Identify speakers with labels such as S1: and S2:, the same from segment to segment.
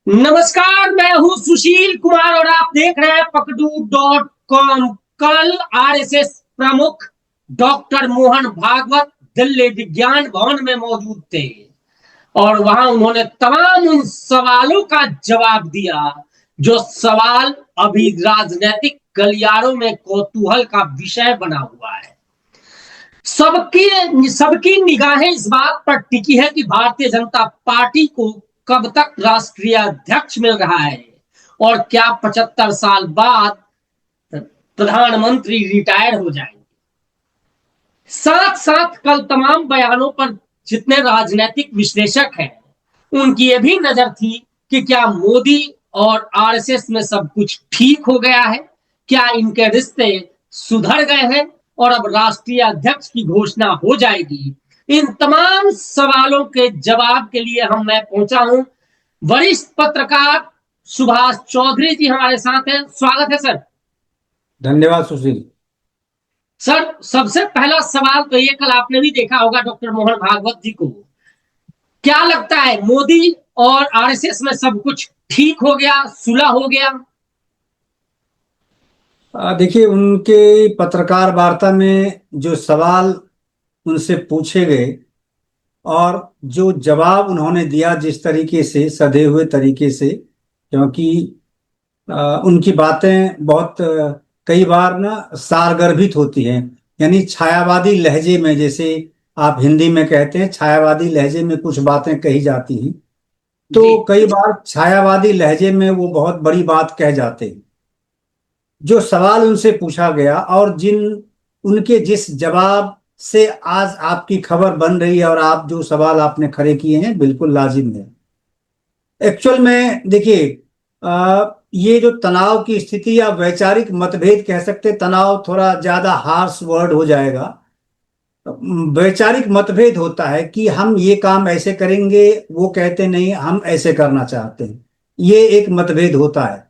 S1: नमस्कार, मैं हूं सुशील कुमार और आप देख रहे हैं पकड़ू.com। कल आरएसएस प्रमुख डॉक्टर मोहन भागवत दिल्ली विज्ञान भवन में मौजूद थे और वहां उन्होंने तमाम उन सवालों का जवाब दिया जो सवाल अभी राजनीतिक गलियारों में कौतूहल का विषय बना हुआ है। सबकी सबकी निगाहें इस बात पर टिकी है कि भारतीय जनता पार्टी को कब तक राष्ट्रीय अध्यक्ष मिल रहा है और क्या 75 साल बाद प्रधानमंत्री रिटायर हो जाएंगे। साथ साथ कल तमाम बयानों पर जितने राजनीतिक विश्लेषक हैं उनकी यह भी नजर थी कि क्या मोदी और आरएसएस में सब कुछ ठीक हो गया है, क्या इनके रिश्ते सुधर गए हैं और अब राष्ट्रीय अध्यक्ष की घोषणा हो जाएगी। इन तमाम सवालों के जवाब के लिए मैं पहुंचा हूं। वरिष्ठ पत्रकार सुभाष चौधरी जी हमारे साथ हैं। स्वागत है सर।
S2: धन्यवाद सुशील।
S1: सर, सबसे पहला सवाल तो ये, कल आपने भी देखा होगा डॉक्टर मोहन भागवत जी को, क्या लगता है मोदी और आरएसएस में सब कुछ ठीक हो गया, सुलह हो गया?
S2: देखिए, उनके पत्रकार वार्ता में जो सवाल उनसे पूछे गए और जो जवाब उन्होंने दिया जिस तरीके से, सधे हुए तरीके से, क्योंकि उनकी बातें बहुत कई बार ना सारगर्भित होती हैं, यानी छायावादी लहजे में, जैसे आप हिंदी में कहते हैं छायावादी लहजे में कुछ बातें कही जाती हैं।
S1: जी।
S2: तो कई बार छायावादी लहजे में वो बहुत बड़ी बात कह जाते हैं। जो सवाल उनसे पूछा गया और उनके जिस जवाब से आज आपकी खबर बन रही है और आप जो सवाल आपने खड़े किए हैं बिल्कुल लाजिम है। एक्चुअल में देखिए, ये जो तनाव की स्थिति या वैचारिक मतभेद कह सकते, तनाव थोड़ा ज्यादा हार्श वर्ड हो जाएगा। वैचारिक मतभेद होता है कि हम ये काम ऐसे करेंगे, वो कहते नहीं हम ऐसे करना चाहते हैं, ये एक मतभेद होता है।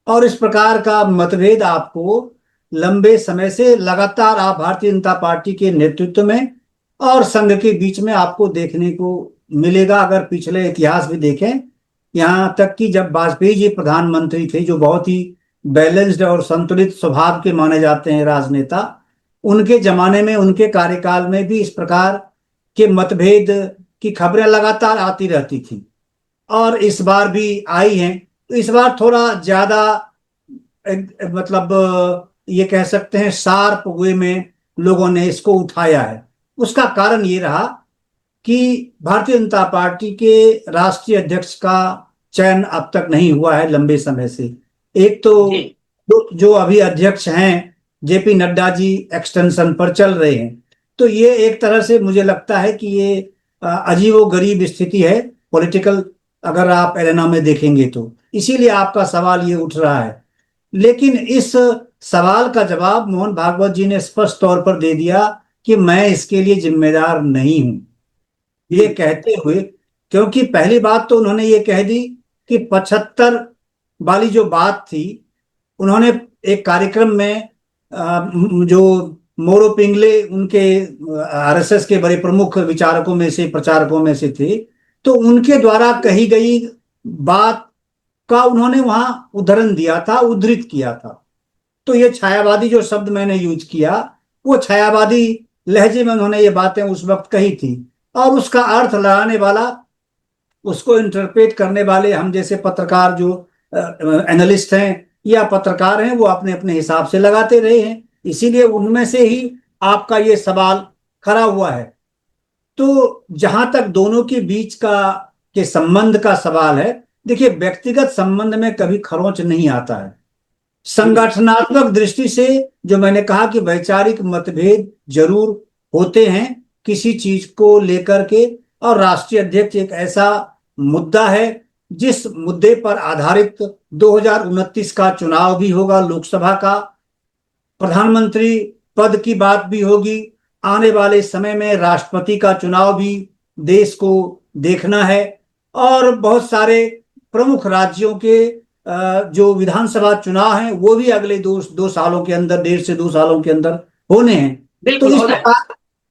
S2: और इस प्रकार का मतभेद आपको लंबे समय से लगातार आप भारतीय जनता पार्टी के नेतृत्व में और संघ के बीच में आपको देखने को मिलेगा। अगर पिछले इतिहास भी देखें, यहाँ तक कि जब वाजपेयी जी प्रधानमंत्री थे, जो बहुत ही बैलेंस्ड और संतुलित स्वभाव के माने जाते हैं राजनेता, उनके जमाने में, उनके कार्यकाल में भी इस प्रकार के मतभेद की खबरें लगातार आती रहती थी और इस बार भी आई हैं। तो इस बार थोड़ा ज्यादा मतलब ये कह सकते हैं शार्प वे में लोगों ने इसको उठाया है। उसका कारण ये रहा कि भारतीय जनता पार्टी के राष्ट्रीय अध्यक्ष का चयन अब तक नहीं हुआ है लंबे समय से। एक तो
S1: जी।
S2: जो अभी अध्यक्ष हैं जेपी नड्डा जी एक्सटेंशन पर चल रहे हैं। तो ये एक तरह से मुझे लगता है कि ये अजीबोगरीब स्थिति है पॉलिटिकल, अगर आप एरेना में देखेंगे तो। इसीलिए आपका सवाल ये उठ रहा है। लेकिन इस सवाल का जवाब मोहन भागवत जी ने स्पष्ट तौर पर दे दिया कि मैं इसके लिए जिम्मेदार नहीं हूं, ये कहते हुए। क्योंकि पहली बात तो उन्होंने ये कह दी कि 75 वाली जो बात थी, उन्होंने एक कार्यक्रम में जो मोरो पिंगले उनके आरएसएस के बड़े प्रमुख विचारकों में से, प्रचारकों में से थे, तो उनके द्वारा कही गई बात का उन्होंने वहां उदाहरण दिया था, उद्धृत किया था। तो ये छायावादी जो शब्द मैंने यूज किया, वो छायावादी लहजे में उन्होंने ये बातें उस वक्त कही थी और उसका अर्थ लगाने वाला, उसको इंटरप्रेट करने वाले हम जैसे पत्रकार जो एनालिस्ट हैं या पत्रकार हैं, वो अपने अपने हिसाब से लगाते रहे हैं। इसीलिए उनमें से ही आपका ये सवाल खड़ा हुआ है। तो जहां तक दोनों के बीच के संबंध का सवाल है, देखिए व्यक्तिगत संबंध में कभी खरोंच नहीं आता है। संगठनात्मक दृष्टि से जो मैंने कहा कि वैचारिक मतभेद जरूर होते हैं किसी चीज को लेकर के, और राष्ट्रीय अध्यक्ष एक ऐसा मुद्दा है जिस मुद्दे पर आधारित 2029 का चुनाव भी होगा, लोकसभा का, प्रधानमंत्री पद की बात भी होगी, आने वाले समय में राष्ट्रपति का चुनाव भी देश को देखना है, और बहुत सारे प्रमुख राज्यों के जो विधानसभा चुनाव हैं वो भी अगले दो सालों के अंदर, 1.5 से 2 सालों के अंदर होने हैं।
S1: बिल्कुल होना है।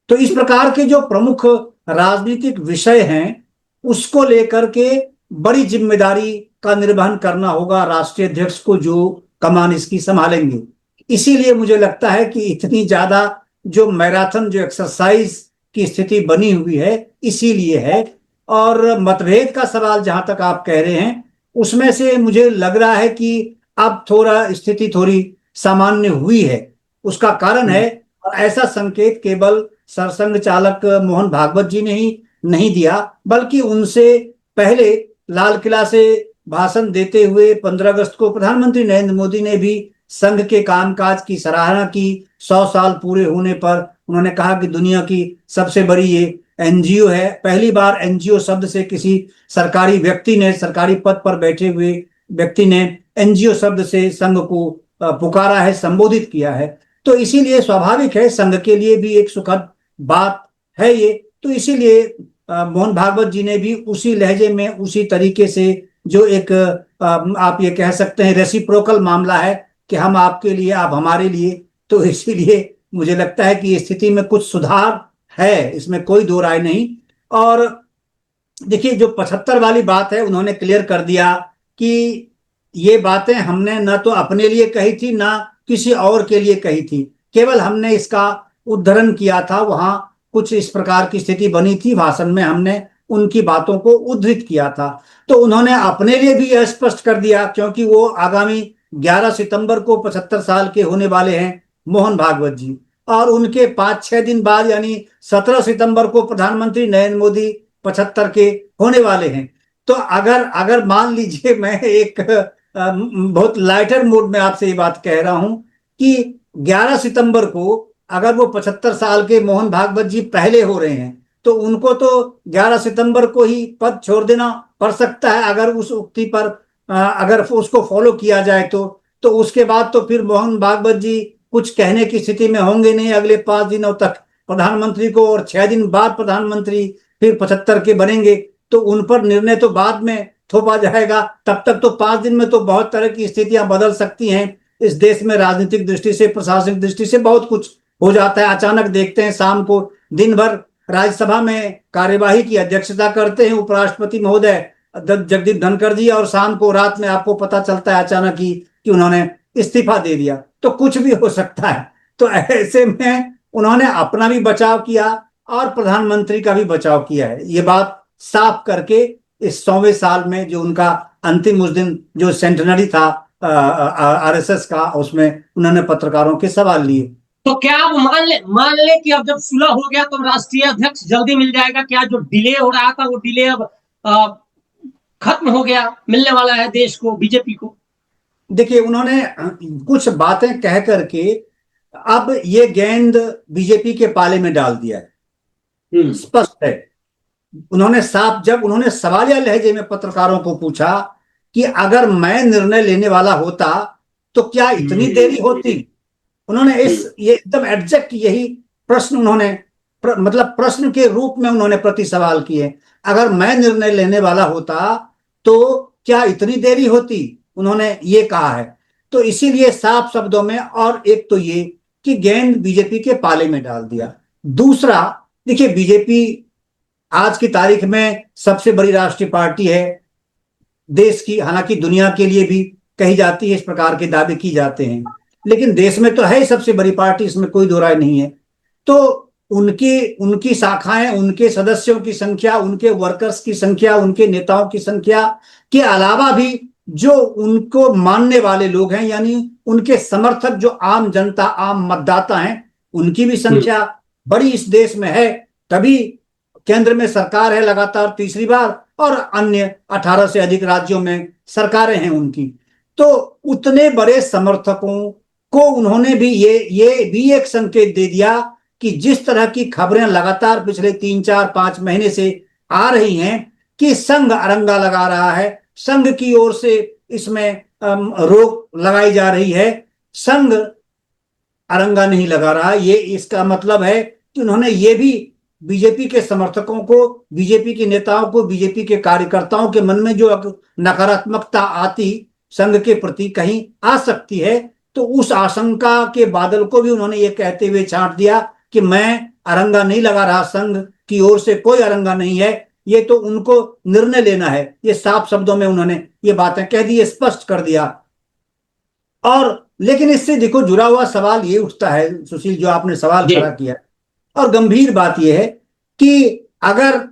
S2: तो इस प्रकार के जो प्रमुख राजनीतिक विषय हैं उसको लेकर के बड़ी जिम्मेदारी का निर्वहन करना होगा राष्ट्रीय अध्यक्ष को, जो कमान इसकी संभालेंगे। इसीलिए मुझे लगता है कि इतनी ज्यादा जो मैराथन, जो एक्सरसाइज की स्थिति बनी हुई है, इसीलिए है। और मतभेद का सवाल जहां तक आप कह रहे हैं, उसमें से मुझे लग रहा है कि अब थोड़ा स्थिति थोड़ी सामान्य हुई है। उसका कारण है, और ऐसा संकेत केवल सरसंघ चालक मोहन भागवत जी ने ही नहीं दिया, बल्कि उनसे पहले लाल किला से भाषण देते हुए 15 अगस्त को प्रधानमंत्री नरेंद्र मोदी ने भी संघ के कामकाज की सराहना की। 100 साल पूरे होने पर उन्होंने कहा कि दुनिया की सबसे बड़ी ये एनजीओ है। पहली बार एनजीओ शब्द से किसी सरकारी व्यक्ति ने, सरकारी पद पर बैठे हुए व्यक्ति ने एनजीओ शब्द से संघ को पुकारा है, संबोधित किया है। तो इसीलिए स्वाभाविक है, संघ के लिए भी एक सुखद बात है ये। तो इसीलिए मोहन भागवत जी ने भी उसी लहजे में, उसी तरीके से, जो एक आप ये कह सकते हैं रेसिप्रोकल मामला है कि हम आपके लिए, आप हमारे लिए, तो इसीलिए मुझे लगता है कि स्थिति में कुछ सुधार है, इसमें कोई दो राय नहीं। और देखिए, जो 75 वाली बात है, उन्होंने क्लियर कर दिया कि ये बातें हमने न तो अपने लिए कही थी, ना किसी और के लिए कही थी, केवल हमने इसका उद्धरण किया था। वहां कुछ इस प्रकार की स्थिति बनी थी, भाषण में हमने उनकी बातों को उद्धृत किया था। तो उन्होंने अपने लिए भी यह स्पष्ट कर दिया, क्योंकि वो आगामी 11 सितंबर को 75 साल के होने वाले हैं मोहन भागवत जी, और उनके 5-6 दिन बाद यानी 17 सितंबर को प्रधानमंत्री नरेंद्र मोदी 75 के होने वाले हैं। तो अगर अगर मान लीजिए, मैं एक बहुत लाइटर मूड में आपसे ये बात कह रहा हूं कि 11 सितंबर को अगर वो 75 साल के मोहन भागवत जी पहले हो रहे हैं, तो उनको तो 11 सितंबर को ही पद छोड़ देना पड़ सकता है, अगर उस उक्ति पर अगर उसको फॉलो किया जाए तो उसके बाद तो फिर मोहन भागवत जी कुछ कहने की स्थिति में होंगे नहीं अगले 5 दिनों तक प्रधानमंत्री को, और 6 दिन बाद प्रधानमंत्री फिर 75 के बनेंगे, तो उन पर निर्णय तो बाद में थोपा जाएगा। तब तक तो 5 दिन में तो बहुत तरह की स्थितियां बदल सकती हैं इस देश में, राजनीतिक दृष्टि से, प्रशासनिक दृष्टि से बहुत कुछ हो जाता है। अचानक देखते हैं शाम को दिन भर राज्यसभा में कार्यवाही की अध्यक्षता करते हैं उपराष्ट्रपति महोदय जगदीप धनखड़ जी, और शाम को, रात में आपको पता चलता है अचानक ही कि उन्होंने इस्तीफा दे दिया। तो कुछ भी हो सकता है। तो ऐसे में उन्होंने अपना भी बचाव किया और प्रधानमंत्री का भी बचाव किया है, ये बात साफ करके इस 100वें साल में, जो उनका अंतिम उस दिन जो सेंटेनरी था आरएसएस का, उसमें उन्होंने पत्रकारों के सवाल लिए।
S1: तो क्या आप मान ले कि अब जब सुलह हो गया तो राष्ट्रीय अध्यक्ष जल्दी मिल जाएगा? क्या जो डिले हो रहा था वो डिले अब खत्म हो गया, मिलने वाला है देश को, बीजेपी को?
S2: देखिए, उन्होंने कुछ बातें कह करके अब ये गेंद बीजेपी के पाले में डाल दिया है, स्पष्ट है। उन्होंने साफ, जब उन्होंने सवालिया लहजे में पत्रकारों को पूछा कि अगर मैं निर्णय लेने वाला होता तो क्या इतनी देरी होती, उन्होंने ये एकदम एग्जैक्ट यही प्रश्न उन्होंने मतलब प्रश्न के रूप में उन्होंने प्रति सवाल किए, अगर मैं निर्णय लेने वाला होता तो क्या इतनी देरी होती, उन्होंने ये कहा है। तो इसीलिए साफ शब्दों में, और एक तो ये कि गेंद बीजेपी के पाले में डाल दिया। दूसरा, देखिए, बीजेपी आज की तारीख में सबसे बड़ी राष्ट्रीय पार्टी है देश की, हालांकि दुनिया के लिए भी कही जाती है, इस प्रकार के दावे की जाते हैं, लेकिन देश में तो है ही सबसे बड़ी पार्टी, इसमें कोई दो राय नहीं है। तो उनकी उनकी शाखाएं, उनके सदस्यों की संख्या, उनके वर्कर्स की संख्या, उनके नेताओं की संख्या के अलावा भी जो उनको मानने वाले लोग हैं, यानी उनके समर्थक, जो आम जनता, आम मतदाता हैं, उनकी भी संख्या बड़ी इस देश में है। तभी केंद्र में सरकार है लगातार तीसरी बार, और अन्य 18 से अधिक राज्यों में सरकारें हैं उनकी। तो उतने बड़े समर्थकों को उन्होंने भी ये भी एक संकेत दे दिया कि जिस तरह की खबरें लगातार पिछले 3-4-5 महीने से आ रही हैं कि संघ अरंगा लगा रहा है, संघ की ओर से इसमें रोक लगाई जा रही है, संघ अरंगा नहीं लगा रहा। ये इसका मतलब है कि उन्होंने ये भी बीजेपी के समर्थकों को, बीजेपी के नेताओं को, बीजेपी के कार्यकर्ताओं के मन में जो नकारात्मकता आती संघ के प्रति कहीं आ सकती है, तो उस आशंका के बादल को भी उन्होंने ये कहते हुए छांट दिया कि मैं अरंगा नहीं लगा रहा, संघ की ओर से कोई अरंगा नहीं है, ये तो उनको निर्णय लेना है। ये साफ शब्दों में उन्होंने ये बातें कह दी, स्पष्ट कर दिया। और लेकिन इससे देखो जुड़ा हुआ सवाल ये उठता है सुशील, जो आपने सवाल
S1: जी।
S2: खड़ा किया, और गंभीर बात यह है कि अगर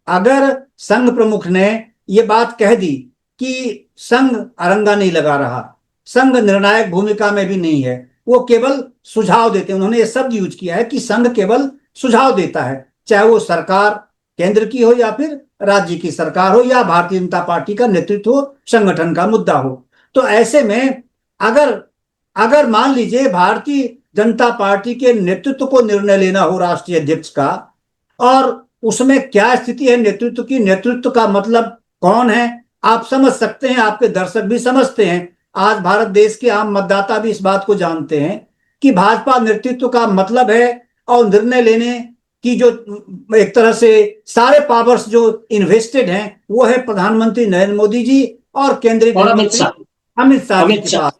S2: अगर संघ प्रमुख ने ये बात कह दी कि संघ अरंगा नहीं लगा रहा, संघ निर्णायक भूमिका में भी नहीं है, वो केवल सुझाव देते हैं, उन्होंने ये शब्द यूज किया है कि संघ केवल सुझाव देता है, चाहे वो सरकार केंद्र की हो या फिर राज्य की सरकार हो या भारतीय जनता पार्टी का नेतृत्व हो, संगठन का मुद्दा हो। तो ऐसे में अगर अगर मान लीजिए भारतीय जनता पार्टी के नेतृत्व को निर्णय लेना हो राष्ट्रीय अध्यक्ष का, और उसमें क्या स्थिति है नेतृत्व की, नेतृत्व का मतलब कौन है, आप समझ सकते हैं, आपके दर्शक भी समझते हैं, आज भारत देश के आम मतदाता भी इस बात को जानते हैं कि भाजपा नेतृत्व का मतलब है, और निर्णय लेने की जो एक तरह से सारे पावर्स जो इन्वेस्टेड हैं वो है प्रधानमंत्री नरेंद्र मोदी जी और केंद्रीय
S1: और
S2: गृह
S1: अमित
S2: मंत्री
S1: शाह।
S2: अमित शाह जी
S1: अमित
S2: के
S1: शाह।
S2: पास।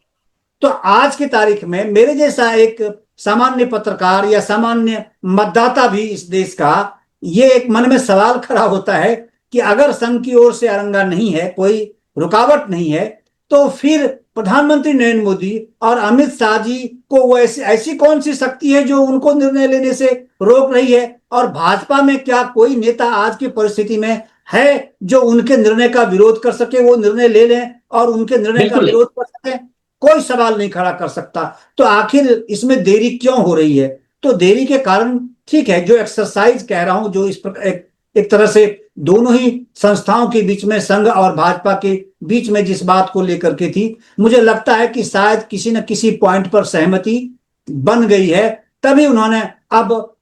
S2: तो आज की तारीख में मेरे जैसा एक सामान्य पत्रकार या सामान्य मतदाता भी इस देश का, ये एक मन में सवाल खड़ा होता है कि अगर संघ की ओर से अरंगा नहीं है, कोई रुकावट नहीं है, तो फिर प्रधानमंत्री नरेंद्र मोदी और अमित शाह जी को वो ऐसी कौन सी शक्ति है जो उनको निर्णय लेने से रोक रही है, और भाजपा में क्या कोई नेता आज की परिस्थिति में है जो उनके निर्णय का विरोध कर सके, वो निर्णय ले लें और उनके निर्णय का
S1: बिल्कुल नहीं।
S2: विरोध कर सके, कोई सवाल नहीं खड़ा कर सकता। तो आखिर इसमें देरी क्यों हो रही है? तो देरी के कारण, ठीक है, जो एक्सरसाइज कह रहा हूं, जो इस प्रकार एक तरह से दोनों ही संस्थाओं के बीच में, संघ और भाजपा के बीच में जिस बात को लेकर के थी, मुझे लगता है कि शायद किसी न किसी पॉइंट पर सहमति बन गई है, तभी उन्होंने अब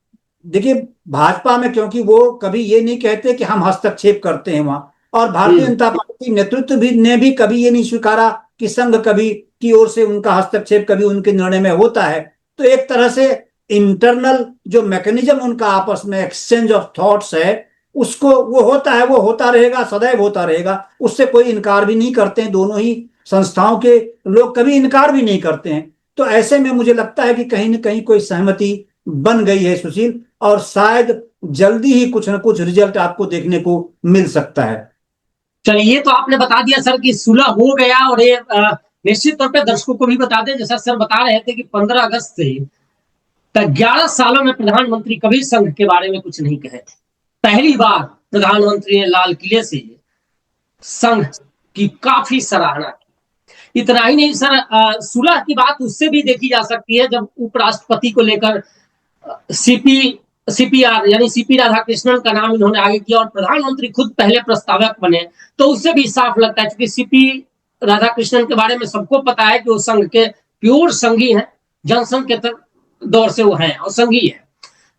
S2: देखिए भाजपा में, क्योंकि वो कभी ये नहीं कहते कि हम हस्तक्षेप करते हैं वहां, और भारतीय जनता पार्टी नेतृत्व भी ने भी कभी ये नहीं स्वीकारा कि संघ कभी की ओर से उनका हस्तक्षेप कभी उनके निर्णय में होता है। तो एक तरह से इंटरनल जो मैकेनिज्म उनका आपस में एक्सचेंज ऑफ थॉट्स है, उसको वो होता है, वो होता रहेगा, सदैव होता रहेगा, उससे कोई इनकार भी नहीं करते हैं, दोनों ही संस्थाओं के लोग कभी इनकार भी नहीं करते हैं। तो ऐसे में मुझे लगता है कि कहीं ना कहीं कोई सहमति बन गई है सुशील, और शायद जल्दी ही कुछ ना कुछ रिजल्ट आपको देखने को मिल सकता है।
S1: चलिए, ये तो आपने बता दिया सर कि सुलह हो गया, और ये निश्चित तौर पे दर्शकों को भी बता दें, जैसा सर बता रहे थे कि 15 अगस्त से 11 सालों में प्रधानमंत्री कभी संघ के बारे में कुछ नहीं कहे थे। पहली बार प्रधानमंत्री ने लाल किले से संघ की काफी सराहना की। इतना ही नहीं सर, सुलह की बात उससे भी देखी जा सकती है जब उपराष्ट्रपति को लेकर सीपीआर यानी सीपी राधाकृष्णन का नाम इन्होंने आगे किया और प्रधानमंत्री खुद पहले प्रस्तावक बने, तो उससे भी साफ लगता है, क्योंकि सीपी राधाकृष्णन के बारे में सबको पता है कि वो संघ के प्योर संघी हैं, जनसंघ के दौर से वो हैं और संघी है।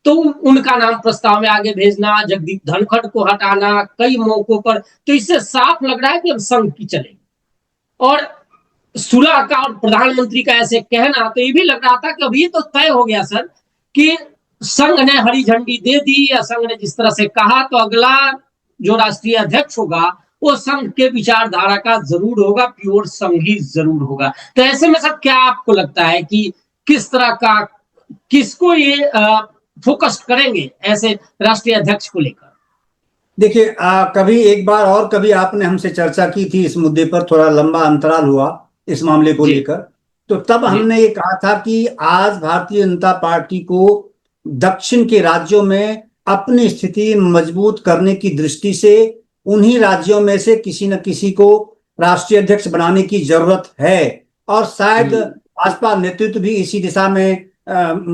S1: तो उनका नाम प्रस्ताव में आगे भेजना, जगदीप धनखड़ को हटाना कई मौकों पर, तो इससे साफ लग रहा है कि अब संघ की चलेगी। और सुलह का और प्रधानमंत्री का ऐसे कहना, तो ये भी लग रहा था कि अभी तो तय हो गया सर कि संघ ने हरी झंडी दे दी, या संघ ने जिस तरह से कहा, तो अगला जो राष्ट्रीय अध्यक्ष होगा वो संघ के विचारधारा का जरूर होगा, प्योर संघी जरूर होगा। तो ऐसे में सर क्या आपको लगता है कि किस तरह का, किसको ये फोकस करेंगे ऐसे राष्ट्रीय अध्यक्ष को लेकर?
S2: देखिए, कभी एक बार और कभी आपने हमसे चर्चा की थी इस मुद्दे पर, थोड़ा लंबा अंतराल हुआ इस मामले को लेकर, तो तब हमने ये कहा था कि आज भारतीय जनता पार्टी को दक्षिण के राज्यों में अपनी स्थिति मजबूत करने की दृष्टि से उन्हीं राज्यों में से किसी न किसी को राष्ट्रीय अध्यक्ष बनाने की जरूरत है, और शायद भाजपा नेतृत्व भी इसी दिशा में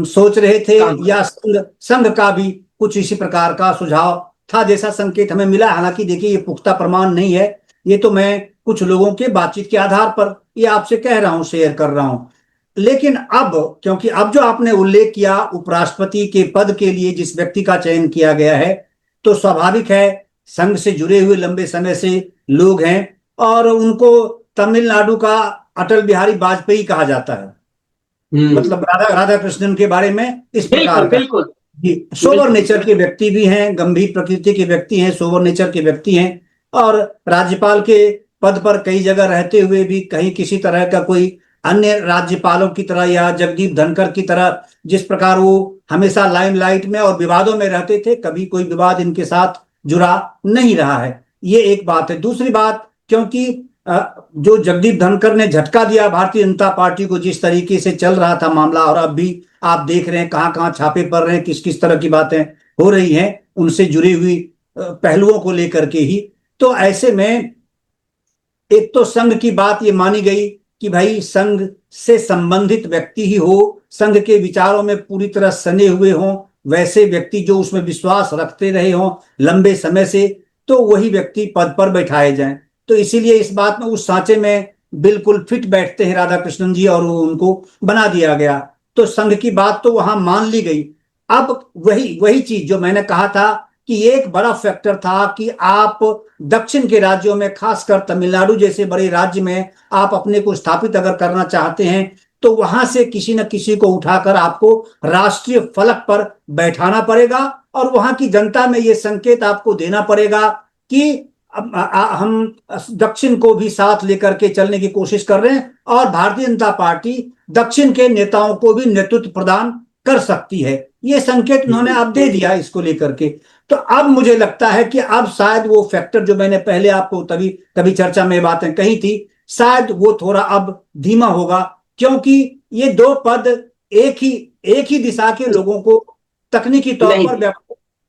S2: सोच रहे थे, या संघ का भी कुछ इसी प्रकार का सुझाव था, जैसा संकेत हमें मिला। हालांकि देखिए, ये पुख्ता प्रमाण नहीं है, ये तो मैं कुछ लोगों के बातचीत के आधार पर ये आपसे कह रहा हूं, शेयर कर रहा हूं। लेकिन अब, क्योंकि अब जो आपने उल्लेख किया उपराष्ट्रपति के पद के लिए जिस व्यक्ति का चयन किया गया है, तो स्वाभाविक है, संघ से जुड़े हुए लंबे समय से लोग हैं, और उनको तमिलनाडु का अटल बिहारी वाजपेयी कहा जाता है, मतलब राधा कृष्णन के बारे में इस प्रकार का।
S1: बिल्कुल
S2: सोवर नेचर के व्यक्ति भी हैं, गंभीर प्रकृति के व्यक्ति हैं, सोवर नेचर के व्यक्ति हैं, और राज्यपाल के पद पर कई जगह रहते हुए भी कहीं किसी तरह का कोई अन्य राज्यपालों की तरह या जगदीप धनखड़ की तरह जिस प्रकार वो हमेशा लाइमलाइट में और विवादों में रहते थे, कभी कोई विवाद इनके साथ जुड़ा नहीं रहा है। ये एक बात है। दूसरी बात, क्योंकि जो जगदीप धनखड़ ने झटका दिया भारतीय जनता पार्टी को, जिस तरीके से चल रहा था मामला, और अब भी आप देख रहे हैं कहां कहां छापे पड़ रहे हैं, किस किस तरह की बातें हो रही हैं उनसे जुड़ी हुई पहलुओं को लेकर के ही। तो ऐसे में एक तो संघ की बात ये मानी गई कि भाई संघ से संबंधित व्यक्ति ही हो, संघ के विचारों में पूरी तरह सने हुए हों, वैसे व्यक्ति जो उसमें विश्वास रखते रहे हों लंबे समय से, तो वही व्यक्ति पद पर बैठाए जाएं। तो इसीलिए इस बात में, उस सांचे में बिल्कुल फिट बैठते हैं राधाकृष्णन जी, और उनको बना दिया गया। तो संघ की बात तो वहां मान ली गई। अब वही वही चीज जो मैंने कहा था कि एक बड़ा फैक्टर था कि आप दक्षिण के राज्यों में, खासकर तमिलनाडु जैसे बड़े राज्य में आप अपने को स्थापित अगर करना चाहते हैं, तो वहां से किसी न किसी को उठाकर आपको राष्ट्रीय फलक पर बैठाना पड़ेगा, और वहां की जनता में ये संकेत आपको देना पड़ेगा कि हम दक्षिण को भी साथ लेकर के चलने की कोशिश कर रहे हैं, और भारतीय जनता पार्टी दक्षिण के नेताओं को भी नेतृत्व प्रदान कर सकती है। ये संकेत उन्होंने अब दे दिया इसको लेकर के। तो अब मुझे लगता है कि अब शायद वो फैक्टर जो मैंने पहले आपको तभी तभी चर्चा में बातें कही थी, शायद वो थोड़ा अब धीमा होगा, क्योंकि ये दो पद एक ही दिशा के लोगों को तकनीकी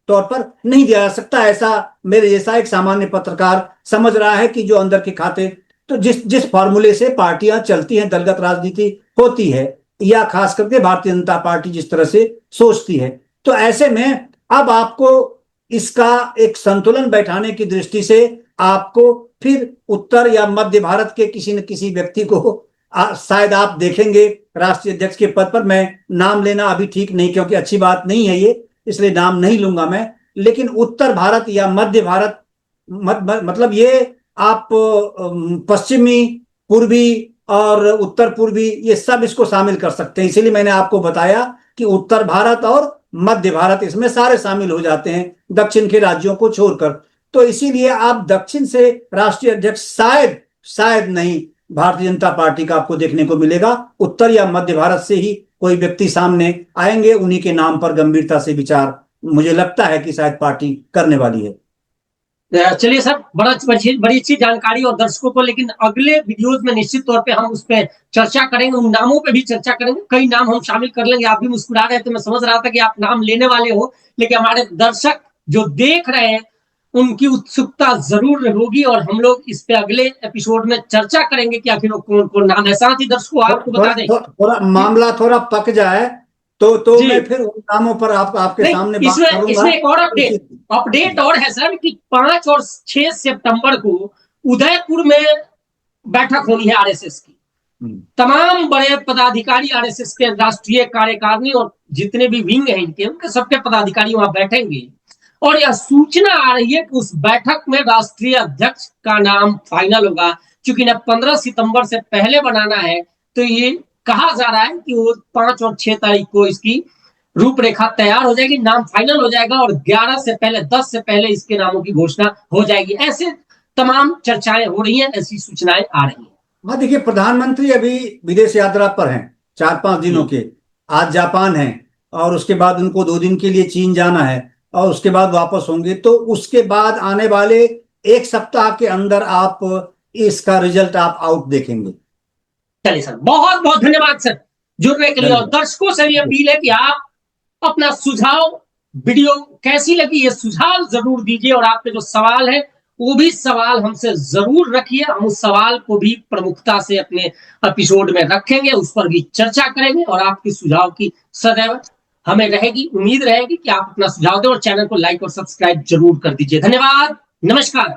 S2: तौर पर नहीं दिया जा सकता। ऐसा मेरे जैसा एक सामान्य पत्रकार समझ रहा है कि जो अंदर के खाते, तो जिस फॉर्मूले से पार्टियां चलती हैं, दलगत राजनीति होती है, या खास करके भारतीय जनता पार्टी जिस तरह से सोचती है, तो ऐसे में अब आपको इसका एक संतुलन बैठाने की दृष्टि से आपको फिर उत्तर या मध्य भारत के किसी न किसी व्यक्ति को शायद आप देखेंगे राष्ट्रीय अध्यक्ष के पद पर। मैं नाम लेना अभी ठीक नहीं, क्योंकि अच्छी बात नहीं है ये, इसलिए नाम नहीं लूंगा मैं। लेकिन उत्तर भारत या मध्य भारत, मतलब ये आप पश्चिमी, पूर्वी और उत्तर पूर्वी, ये सब इसको शामिल कर सकते हैं। इसीलिए मैंने आपको बताया कि उत्तर भारत और मध्य भारत, इसमें सारे शामिल हो जाते हैं दक्षिण के राज्यों को छोड़कर। तो इसीलिए आप दक्षिण से राष्ट्रीय अध्यक्ष शायद नहीं भारतीय जनता पार्टी का आपको देखने को मिलेगा। उत्तर या मध्य भारत से ही कोई व्यक्ति सामने आएंगे, उन्हीं के नाम पर गंभीरता से विचार मुझे लगता है कि शायद पार्टी करने वाली है।
S1: चलिए सर, बड़ी अच्छी जानकारी और दर्शकों को, लेकिन अगले वीडियोस में निश्चित तौर पे हम उस पर चर्चा करेंगे, उन नामों पे भी चर्चा करेंगे। कई नाम हम शामिल कर लेंगे। आप भी मुस्कुरा रहे थे, मैं समझ रहा था कि आप नाम लेने वाले हो, लेकिन हमारे दर्शक जो देख रहे हैं उनकी उत्सुकता जरूर होगी, और हम लोग इस पे अगले एपिसोड में चर्चा करेंगे कि आखिर कौन कौन नाम है। साथ ही दर्शकों आपको बता दें,
S2: थोड़ा मामला थोड़ा पक जाए तो मैं फिर उन नामों पर आपके सामने बात करूंगा।
S1: इसमें एक और अपडेट और है सर कि 5 और 6 सितंबर को उदयपुर में बैठक होनी है आरएसएस की। तमाम बड़े पदाधिकारी, आरएसएस के राष्ट्रीय कार्यकारिणी और जितने भी विंग हैं इनके, उनके सबके पदाधिकारी वहां बैठेंगे, और यह सूचना आ रही है कि उस बैठक में राष्ट्रीय अध्यक्ष का नाम फाइनल होगा। क्योंकि ना 15 सितंबर से पहले बनाना है, तो ये कहा जा रहा है कि वो 5 और 6 तारीख को इसकी रूपरेखा तैयार हो जाएगी, नाम फाइनल हो जाएगा, और 11 से पहले, 10 से पहले इसके नामों की घोषणा हो जाएगी। ऐसे तमाम चर्चाएं हो रही हैं, ऐसी सूचनाएं आ रही हैं।
S2: हाँ, देखिए, प्रधानमंत्री अभी विदेश यात्रा पर हैं 4-5 दिनों के। आज जापान है, और उसके बाद उनको 2 दिन के लिए चीन जाना है, और उसके बाद वापस होंगे। तो उसके बाद आने वाले 1 सप्ताह के अंदर आप इसका रिजल्ट आप आउट देखेंगे।
S1: चलिए सर, बहुत बहुत धन्यवाद सर जुड़ने के लिए, और दर्शकों से भी अपील है कि आप अपना सुझाव, वीडियो कैसी लगी ये सुझाव जरूर दीजिए, और आपके जो सवाल है वो भी सवाल हमसे जरूर रखिए। हम उस सवाल को भी प्रमुखता से अपने एपिसोड में रखेंगे, उस पर भी चर्चा करेंगे, और आपके सुझाव की सदैव हमें उम्मीद रहेगी कि आप अपना सुझाव दें, और चैनल को लाइक और सब्सक्राइब जरूर कर दीजिए। धन्यवाद, नमस्कार।